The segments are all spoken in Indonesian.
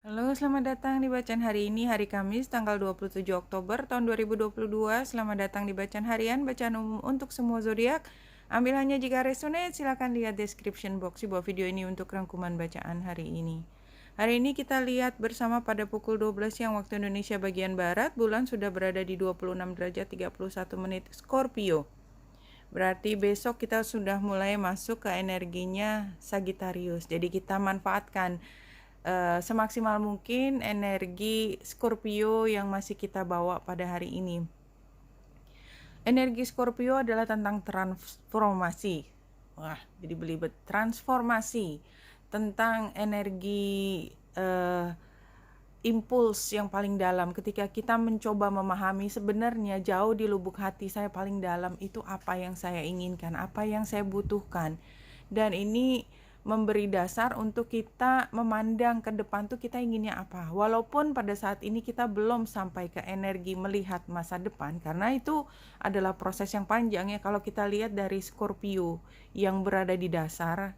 Halo, selamat datang di bacaan hari ini, hari Kamis, tanggal 27 Oktober tahun 2022. Selamat datang di bacaan harian, bacaan umum untuk semua zodiak. Ambil hanya jika resonate, silakan lihat description box di bawah video ini untuk rangkuman bacaan hari ini. Hari ini kita lihat bersama pada pukul 12 siang waktu Indonesia bagian Barat, bulan sudah berada di 26 derajat 31 menit Scorpio. Berarti besok kita sudah mulai masuk ke energinya Sagittarius. Jadi kita manfaatkan semaksimal mungkin energi Scorpio yang masih kita bawa pada hari ini. Energi Scorpio adalah tentang transformasi. Wah, jadi belibet. Transformasi tentang energi impuls yang paling dalam ketika kita mencoba memahami sebenarnya jauh di lubuk hati saya paling dalam itu apa yang saya inginkan, apa yang saya butuhkan. Dan ini memberi dasar untuk kita memandang ke depan tuh kita inginnya apa. Walaupun pada saat ini kita belum sampai ke energi melihat masa depan, karena itu adalah proses yang panjang ya. Kalau kita lihat dari Scorpio yang berada di dasar,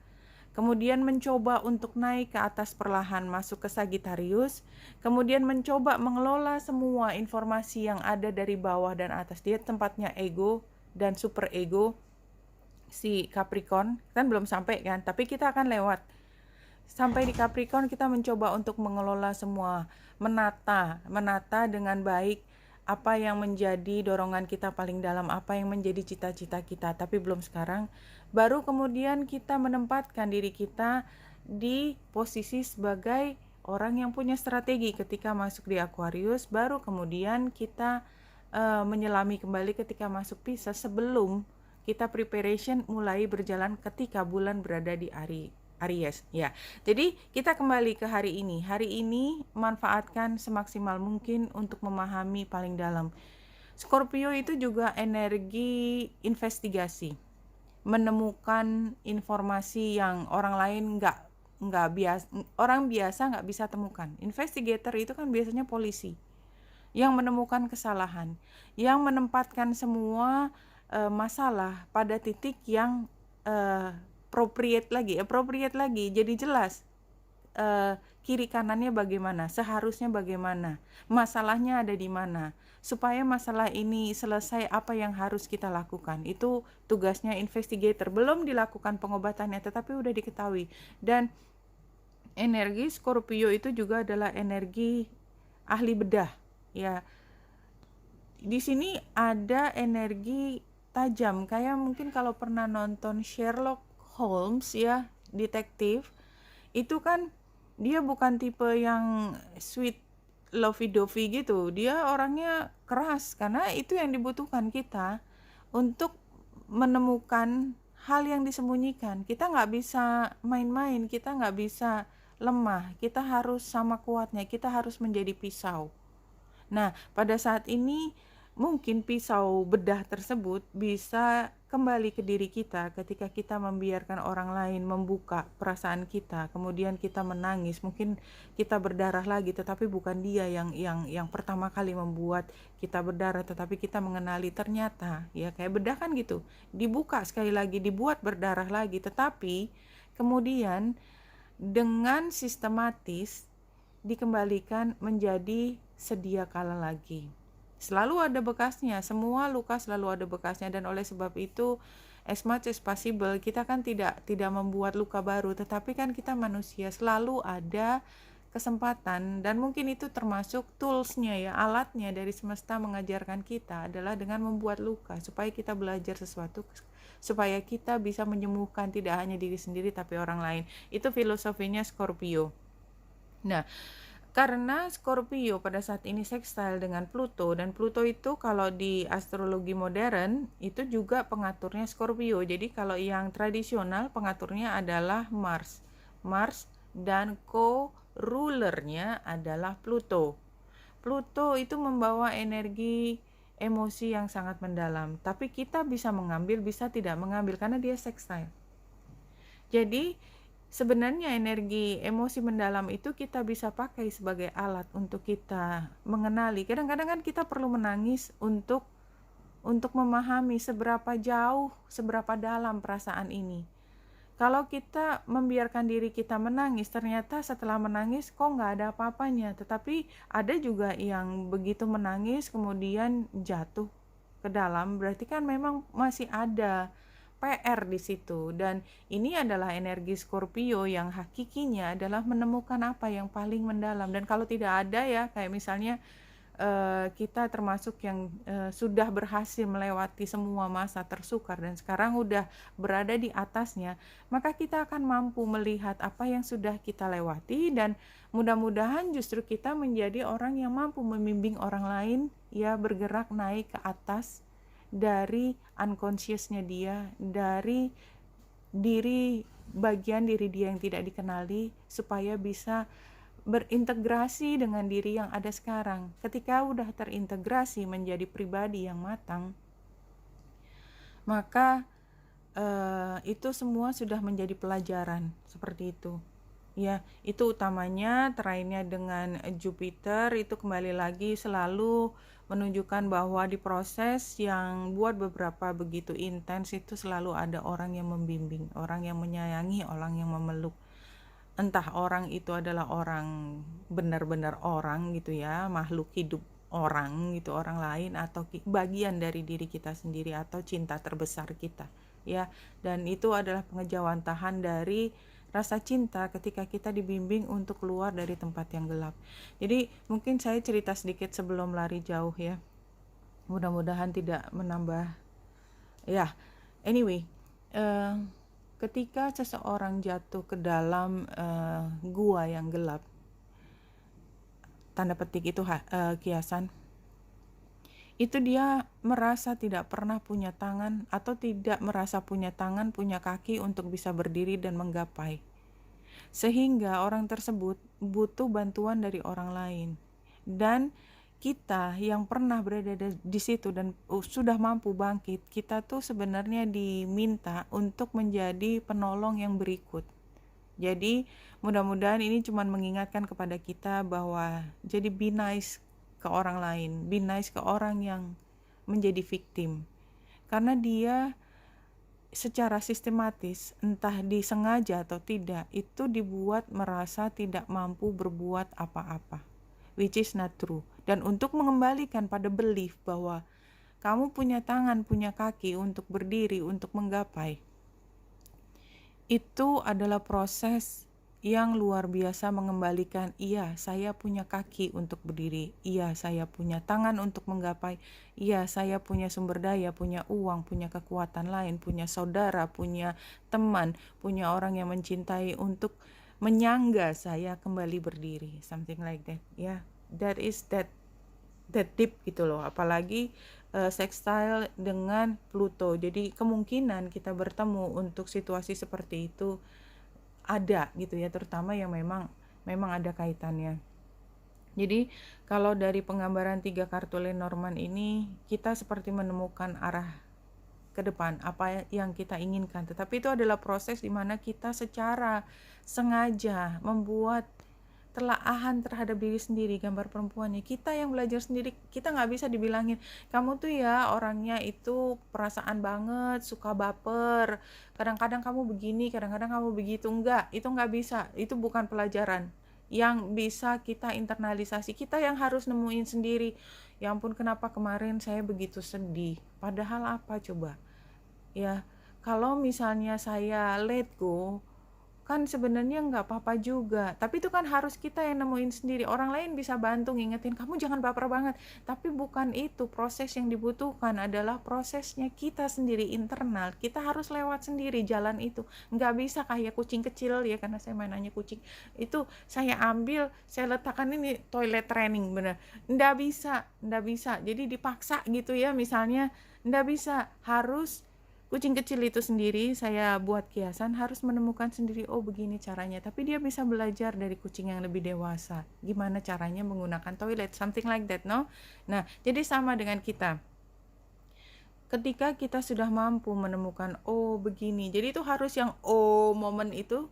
kemudian mencoba untuk naik ke atas perlahan masuk ke Sagittarius, kemudian mencoba mengelola semua informasi yang ada dari bawah dan atas. Dia tempatnya ego dan super ego. Si Capricorn kan belum sampai kan, tapi kita akan lewat. Sampai di Capricorn kita mencoba untuk mengelola semua, menata dengan baik apa yang menjadi dorongan kita paling dalam, apa yang menjadi cita-cita kita, tapi belum sekarang. Baru kemudian kita menempatkan diri kita di posisi sebagai orang yang punya strategi ketika masuk di Aquarius, baru kemudian kita menyelami kembali ketika masuk Pisces sebelum kita preparation mulai berjalan ketika bulan berada di Aries ya. Jadi kita kembali ke hari ini. Hari ini manfaatkan semaksimal mungkin untuk memahami paling dalam. Scorpio itu juga energi investigasi, menemukan informasi yang orang lain nggak biasa, orang biasa nggak bisa temukan. Investigator itu kan biasanya polisi yang menemukan kesalahan, yang menempatkan semua masalah pada titik yang appropriate lagi, jadi jelas kiri kanannya bagaimana, seharusnya bagaimana, masalahnya ada di mana, supaya masalah ini selesai apa yang harus kita lakukan. Itu tugasnya investigator. Belum dilakukan pengobatannya tetapi udah diketahui. Dan energi Scorpio itu juga adalah energi ahli bedah ya. Di sini ada energi tajam, kayak mungkin kalau pernah nonton Sherlock Holmes ya, detektif, itu kan dia bukan tipe yang sweet lovey-dovey gitu, dia orangnya keras, karena itu yang dibutuhkan kita untuk menemukan hal yang disembunyikan. Kita nggak bisa main-main, kita nggak bisa lemah, kita harus sama kuatnya, kita harus menjadi pisau. Nah, pada saat ini mungkin pisau bedah tersebut bisa kembali ke diri kita ketika kita membiarkan orang lain membuka perasaan kita, kemudian kita menangis, mungkin kita berdarah lagi, tetapi bukan dia yang pertama kali membuat kita berdarah, tetapi kita mengenali ternyata ya kayak bedah kan gitu, dibuka sekali lagi, dibuat berdarah lagi, tetapi kemudian dengan sistematis dikembalikan menjadi sedia kala lagi. Selalu ada bekasnya, semua luka selalu ada bekasnya, dan oleh sebab itu as much as possible kita kan tidak membuat luka baru, tetapi kan kita manusia selalu ada kesempatan, dan mungkin itu termasuk toolsnya ya, alatnya dari semesta mengajarkan kita adalah dengan membuat luka supaya kita belajar sesuatu, supaya kita bisa menyembuhkan tidak hanya diri sendiri tapi orang lain. Itu filosofinya Scorpio. Nah, karena Scorpio pada saat ini sextile dengan Pluto, dan Pluto itu kalau di astrologi modern itu juga pengaturnya Scorpio. Jadi kalau yang tradisional pengaturnya adalah Mars dan co-rulernya adalah Pluto. Pluto itu membawa energi emosi yang sangat mendalam, tapi kita bisa mengambil, bisa tidak mengambil karena dia sextile. Jadi sebenarnya energi emosi mendalam itu kita bisa pakai sebagai alat untuk kita mengenali. Kadang-kadang kan kita perlu menangis untuk memahami seberapa jauh, seberapa dalam perasaan ini. Kalau kita membiarkan diri kita menangis, ternyata setelah menangis kok nggak ada apa-apanya. Tetapi ada juga yang begitu menangis kemudian jatuh ke dalam, berarti kan memang masih ada PR di situ. Dan ini adalah energi Scorpio yang hakikinya adalah menemukan apa yang paling mendalam. Dan kalau tidak ada ya, kayak misalnya kita termasuk yang sudah berhasil melewati semua masa tersukar dan sekarang udah berada di atasnya, maka kita akan mampu melihat apa yang sudah kita lewati dan mudah-mudahan justru kita menjadi orang yang mampu membimbing orang lain ya bergerak naik ke atas dari unconsciousnya dia, dari bagian diri dia yang tidak dikenali, supaya bisa berintegrasi dengan diri yang ada sekarang. Ketika udah terintegrasi menjadi pribadi yang matang, maka itu semua sudah menjadi pelajaran seperti itu. Ya, itu utamanya terakhirnya dengan Jupiter itu kembali lagi selalu menunjukkan bahwa di proses yang buat beberapa begitu intens itu selalu ada orang yang membimbing, orang yang menyayangi, orang yang memeluk. Entah orang itu adalah orang benar-benar orang gitu ya, makhluk hidup orang gitu, orang lain, atau bagian dari diri kita sendiri atau cinta terbesar kita ya. Dan itu adalah pengejawantahan dari rasa cinta ketika kita dibimbing untuk keluar dari tempat yang gelap. Jadi mungkin saya cerita sedikit sebelum lari jauh ya, mudah-mudahan tidak menambah ya. Anyway, ketika seseorang jatuh ke dalam gua yang gelap, tanda petik itu kiasan, itu dia merasa tidak pernah punya tangan atau tidak merasa punya tangan, punya kaki untuk bisa berdiri dan menggapai. Sehingga orang tersebut butuh bantuan dari orang lain. Dan kita yang pernah berada di situ dan sudah mampu bangkit, kita tuh sebenarnya diminta untuk menjadi penolong yang berikut. Jadi mudah-mudahan ini cuma mengingatkan kepada kita bahwa jadi be nice ke orang lain, be nice ke orang yang menjadi victim. Karena dia secara sistematis, entah disengaja atau tidak, itu dibuat merasa tidak mampu berbuat apa-apa, which is not true. Dan untuk mengembalikan pada belief bahwa kamu punya tangan, punya kaki untuk berdiri, untuk menggapai, itu adalah proses yang luar biasa mengembalikan, iya saya punya kaki untuk berdiri, iya saya punya tangan untuk menggapai, iya saya punya sumber daya, punya uang, punya kekuatan lain, punya saudara, punya teman, punya orang yang mencintai untuk menyangga saya kembali berdiri, something like that ya. That deep gitu loh, apalagi sextile dengan Pluto. Jadi kemungkinan kita bertemu untuk situasi seperti itu ada gitu ya, terutama yang memang ada kaitannya. Jadi kalau dari penggambaran 3 kartu Lenormand ini, kita seperti menemukan arah ke depan, apa yang kita inginkan. Tetapi itu adalah proses di mana kita secara sengaja membuat telaahan terhadap diri sendiri, gambar perempuannya. Kita yang belajar sendiri, kita nggak bisa dibilangin, kamu tuh ya orangnya itu perasaan banget, suka baper, kadang-kadang kamu begini, kadang-kadang kamu begitu. Enggak, itu nggak bisa, itu bukan pelajaran yang bisa kita internalisasi. Kita yang harus nemuin sendiri, ya ampun kenapa kemarin saya begitu sedih, padahal apa coba ya, kalau misalnya saya let go kan sebenarnya nggak apa-apa juga, tapi itu kan harus kita yang nemuin sendiri. Orang lain bisa bantu ngingetin kamu jangan baper banget, tapi bukan itu proses yang dibutuhkan, adalah prosesnya kita sendiri internal. Kita harus lewat sendiri jalan itu, nggak bisa kayak kucing kecil ya, karena saya mainannya kucing itu, saya ambil saya letakkan ini toilet training, bener nggak bisa. Jadi dipaksa gitu ya, misalnya nggak bisa, harus kucing kecil itu sendiri saya buat kiasan harus menemukan sendiri, oh begini caranya, tapi dia bisa belajar dari kucing yang lebih dewasa gimana caranya menggunakan toilet, something like that, no? Nah, jadi sama dengan kita, ketika kita sudah mampu menemukan oh begini, jadi itu harus yang oh momen itu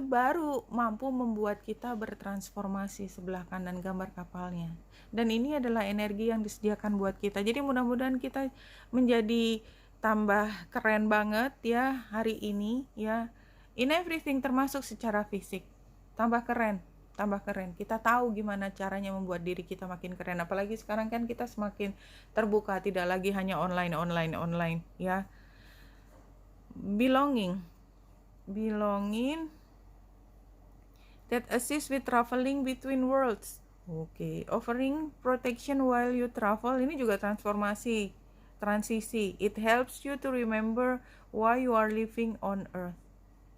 baru mampu membuat kita bertransformasi sebelah kanan gambar kapalnya. Dan ini adalah energi yang disediakan buat kita. Jadi mudah-mudahan kita menjadi tambah keren banget ya hari ini ya, In everything, termasuk secara fisik. Tambah keren. Kita tahu gimana caranya membuat diri kita makin keren. Apalagi sekarang kan kita semakin terbuka, tidak lagi hanya online ya. Belonging that assist with traveling between worlds. Oke, offering protection while you travel, ini juga transisi. It helps you to remember why you are living on earth.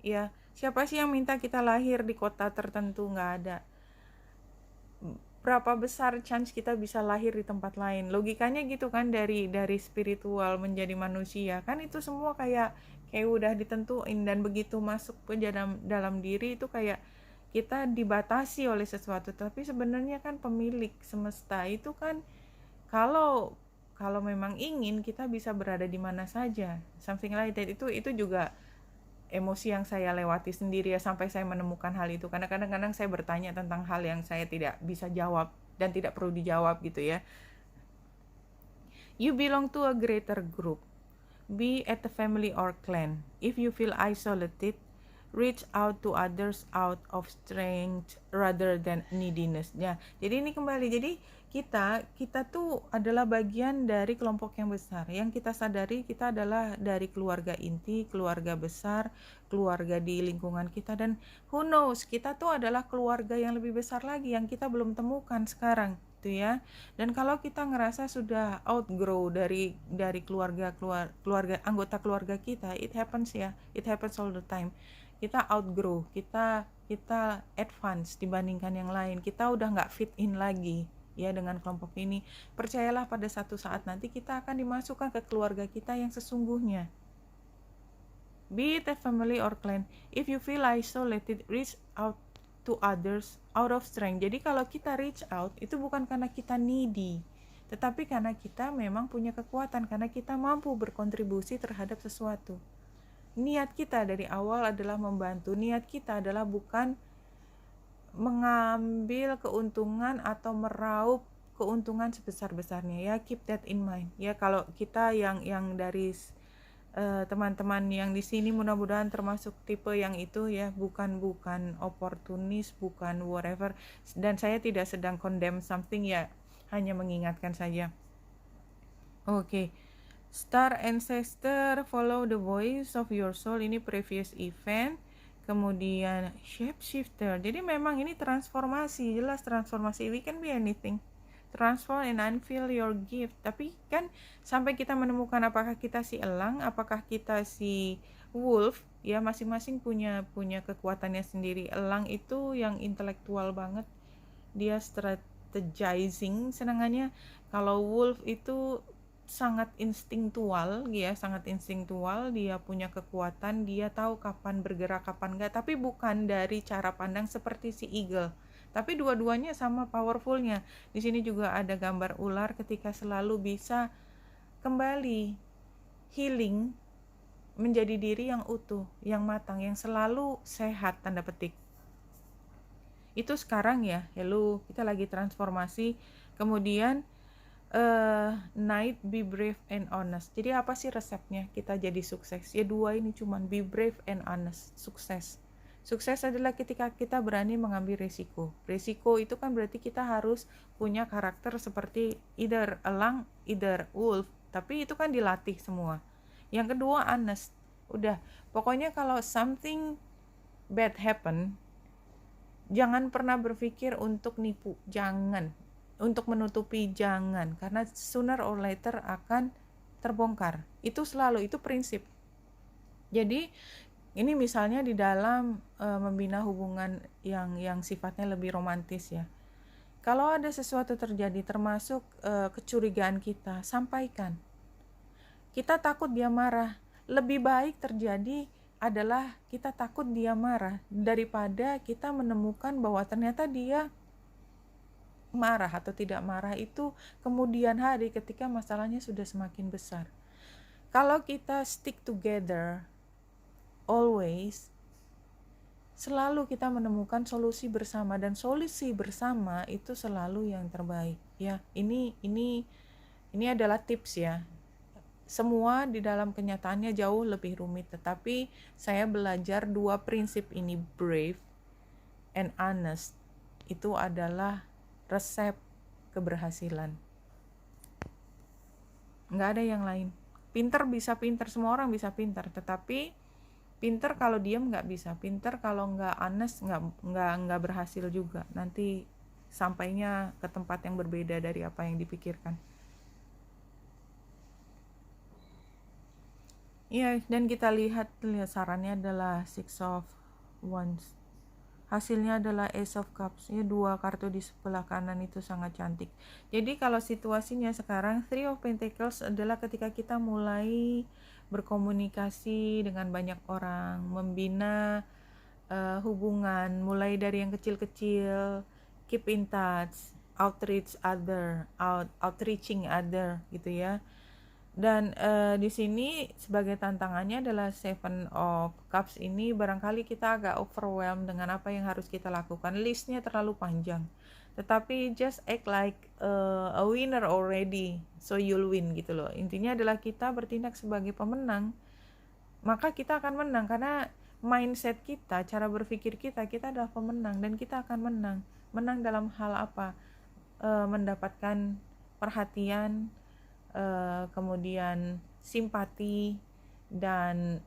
Ya, siapa sih yang minta kita lahir di kota tertentu? Nggak ada. Berapa besar chance kita bisa lahir di tempat lain? Logikanya gitu kan, dari spiritual menjadi manusia. Kan itu semua kayak udah ditentuin, dan begitu masuk ke dalam diri itu kayak kita dibatasi oleh sesuatu. Tapi sebenarnya kan pemilik semesta itu kan, kalau memang ingin, kita bisa berada di mana saja, something like that. Itu juga emosi yang saya lewati sendiri ya, sampai saya menemukan hal itu. Karena kadang-kadang saya bertanya tentang hal yang saya tidak bisa jawab dan tidak perlu dijawab gitu ya. You belong to a greater group, be it a family or clan. If you feel isolated, reach out to others out of strength rather than neediness. Ya, jadi ini kembali, jadi kita tuh adalah bagian dari kelompok yang besar. Yang kita sadari, kita adalah dari keluarga inti, keluarga besar, keluarga di lingkungan kita, dan who knows, kita tuh adalah keluarga yang lebih besar lagi yang kita belum temukan sekarang gitu ya. Dan kalau kita ngerasa sudah outgrow dari keluarga anggota keluarga kita, it happens all the time. Kita outgrow, kita advance dibandingkan yang lain, kita udah nggak fit in lagi ya dengan kelompok ini. Percayalah, pada satu saat nanti kita akan dimasukkan ke keluarga kita yang sesungguhnya, be it a family or clan. If you feel isolated, reach out to others out of strength. Jadi kalau kita reach out, itu bukan karena kita needy, tetapi karena kita memang punya kekuatan, karena kita mampu berkontribusi terhadap sesuatu. Niat kita dari awal adalah membantu. Niat kita adalah bukan mengambil keuntungan atau meraup keuntungan sebesar-besarnya ya. Keep that in mind ya. Kalau kita yang dari teman-teman yang di sini mudah-mudahan termasuk tipe yang itu ya, bukan oportunis, bukan whatever. Dan saya tidak sedang condemn something ya, hanya mengingatkan saja. Oke. Star Ancestor, follow the voice of your soul, ini previous event. Kemudian Shapeshifter, jadi memang ini transformasi, jelas transformasi. We can be anything, transform and unveil your gift. Tapi kan sampai kita menemukan apakah kita si elang, apakah kita si wolf ya, masing-masing punya kekuatannya sendiri. Elang itu yang intelektual banget, dia strategizing senangannya. Kalau wolf itu sangat instingtual, dia punya kekuatan, dia tahu kapan bergerak, kapan enggak, tapi bukan dari cara pandang seperti si eagle. Tapi dua-duanya sama powerfulnya. Di sini juga ada gambar ular ketika selalu bisa kembali healing menjadi diri yang utuh, yang matang, yang selalu sehat tanda petik. Itu sekarang ya, hello, kita lagi transformasi. Kemudian Night, be brave and honest. Jadi apa sih resepnya kita jadi sukses? Ya dua ini cuman, be brave and honest. Sukses adalah ketika kita berani mengambil resiko. Resiko itu kan berarti kita harus punya karakter seperti either elang, either wolf. Tapi itu kan dilatih semua. Yang kedua, honest. Udah, pokoknya kalau something bad happen, jangan pernah berpikir untuk nipu, jangan. Untuk menutupi, jangan, karena sooner or later akan terbongkar. Itu selalu, itu prinsip. Jadi ini misalnya di dalam membina hubungan yang sifatnya lebih romantis ya. Kalau ada sesuatu terjadi, termasuk kecurigaan kita, sampaikan. Kita takut dia marah, lebih baik terjadi adalah kita takut dia marah daripada kita menemukan bahwa ternyata dia marah atau tidak marah itu kemudian hari ketika masalahnya sudah semakin besar. Kalau kita stick together always, selalu kita menemukan solusi bersama, dan solusi bersama itu selalu yang terbaik ya. Ini adalah tips ya. semua di dalam kenyataannya jauh lebih rumit. Tetapi saya belajar 2 prinsip ini, brave and honest. Itu adalah resep keberhasilan. Nggak ada yang lain. Pinter bisa pinter, semua orang bisa pinter, tetapi pinter kalau diam nggak bisa, pinter kalau nggak honest nggak berhasil juga. Nanti sampainya ke tempat yang berbeda dari apa yang dipikirkan. Iya, dan kita lihat sarannya adalah Six of Wands. Hasilnya adalah Ace of Cups. Ya, 2 kartu di sebelah kanan itu sangat cantik. Jadi kalau situasinya sekarang Three of Pentacles adalah ketika kita mulai berkomunikasi dengan banyak orang, membina hubungan, mulai dari yang kecil-kecil, keep in touch, outreaching other gitu ya. Dan di sini sebagai tantangannya adalah Seven of Cups ini barangkali kita agak overwhelmed dengan apa yang harus kita lakukan. Listnya terlalu panjang. Tetapi just act like a winner already, so you'll win gitu loh. Intinya adalah kita bertindak sebagai pemenang, maka kita akan menang karena mindset kita, cara berpikir kita adalah pemenang dan kita akan menang. Menang dalam hal apa? Mendapatkan perhatian, kemudian simpati dan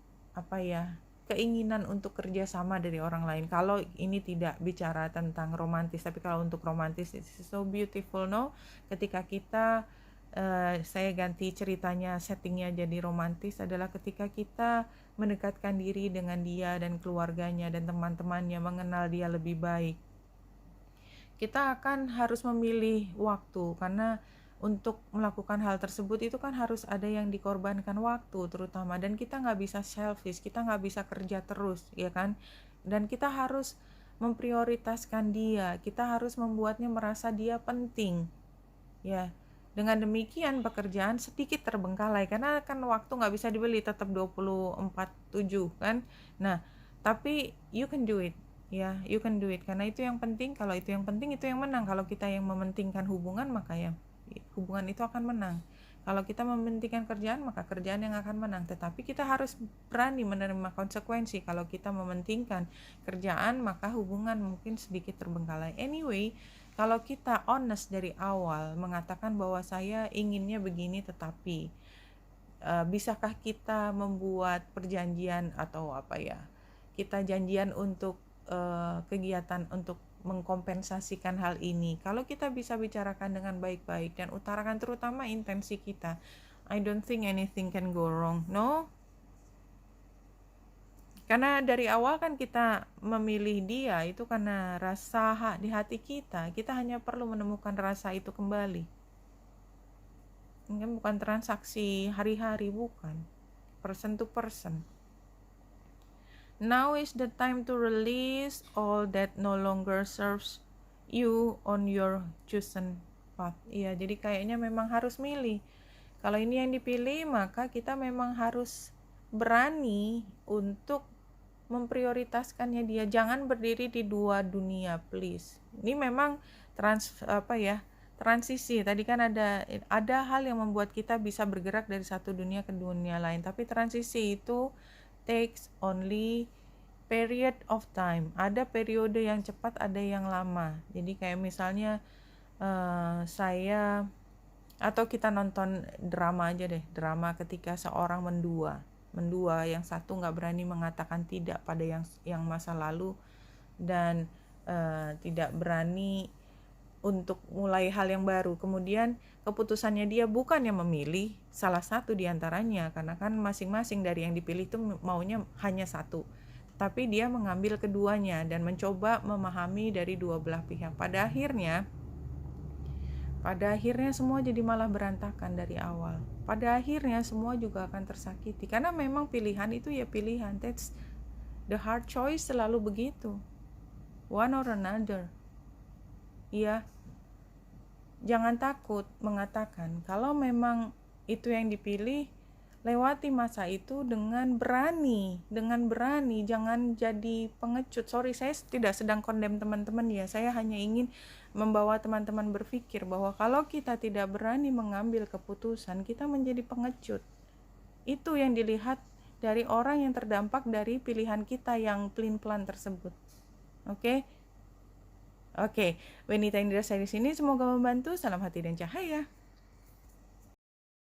keinginan untuk kerjasama dari orang lain. Kalau ini tidak bicara tentang romantis, tapi kalau untuk romantis it's so beautiful, no? Ketika kita saya ganti ceritanya, settingnya jadi romantis adalah ketika kita mendekatkan diri dengan dia dan keluarganya dan teman-temannya, mengenal dia lebih baik. Kita akan harus memilih waktu karena untuk melakukan hal tersebut itu kan harus ada yang dikorbankan waktu terutama, dan kita nggak bisa selfish, kita nggak bisa kerja terus ya kan, dan kita harus memprioritaskan dia, kita harus membuatnya merasa dia penting ya. Dengan demikian pekerjaan sedikit terbengkalai karena kan waktu nggak bisa dibeli, tetap 24/7 kan. Nah tapi you can do it ya, you can do it karena itu yang penting. Kalau itu yang penting, itu yang menang. Kalau kita yang mementingkan hubungan, maka ya hubungan itu akan menang. Kalau kita mementingkan kerjaan, maka kerjaan yang akan menang. Tetapi kita harus berani menerima konsekuensi. Kalau kita mementingkan kerjaan, maka hubungan mungkin sedikit terbengkalai. Anyway, kalau kita honest dari awal mengatakan bahwa saya inginnya begini, tetapi bisakah kita membuat perjanjian atau kita janjian untuk kegiatan untuk mengkompensasikan hal ini. Kalau kita bisa bicarakan dengan baik-baik dan utarakan terutama intensi kita, I don't think anything can go wrong, no? Karena dari awal kan kita memilih dia itu karena rasa di hati kita hanya perlu menemukan rasa itu kembali. Ini bukan transaksi hari-hari, bukan, person to person. Now is the time to release all that no longer serves you on your chosen path. Iya, jadi kayaknya memang harus milih. Kalau ini yang dipilih, maka kita memang harus berani untuk memprioritaskannya dia. Jangan berdiri di 2 dunia, please. Ini memang transisi. Tadi kan ada hal yang membuat kita bisa bergerak dari satu dunia ke dunia lain, tapi transisi itu takes only period of time. Ada periode yang cepat, ada yang lama. Jadi kayak misalnya saya atau kita nonton drama aja deh, drama ketika seorang mendua, yang satu nggak berani mengatakan tidak pada yang masa lalu dan tidak berani untuk mulai hal yang baru. Kemudian keputusannya dia bukan yang memilih salah satu diantaranya, karena kan masing-masing dari yang dipilih itu maunya hanya satu, tapi dia mengambil keduanya dan mencoba memahami dari dua belah pihak. Pada akhirnya semua jadi malah berantakan dari awal. Pada akhirnya semua juga akan tersakiti karena memang pilihan itu ya pilihan. That's the hard choice, selalu begitu, one or another. Iya, jangan takut mengatakan kalau memang itu yang dipilih. Lewati masa itu dengan berani, jangan jadi pengecut. Sorry, saya tidak sedang condemn teman-teman ya, saya hanya ingin membawa teman-teman berpikir bahwa kalau kita tidak berani mengambil keputusan, kita menjadi pengecut. Itu yang dilihat dari orang yang terdampak dari pilihan kita yang pelin-pelan tersebut. Oke? Oke, Wenita Indra saya di sini, semoga membantu. Salam hati dan cahaya.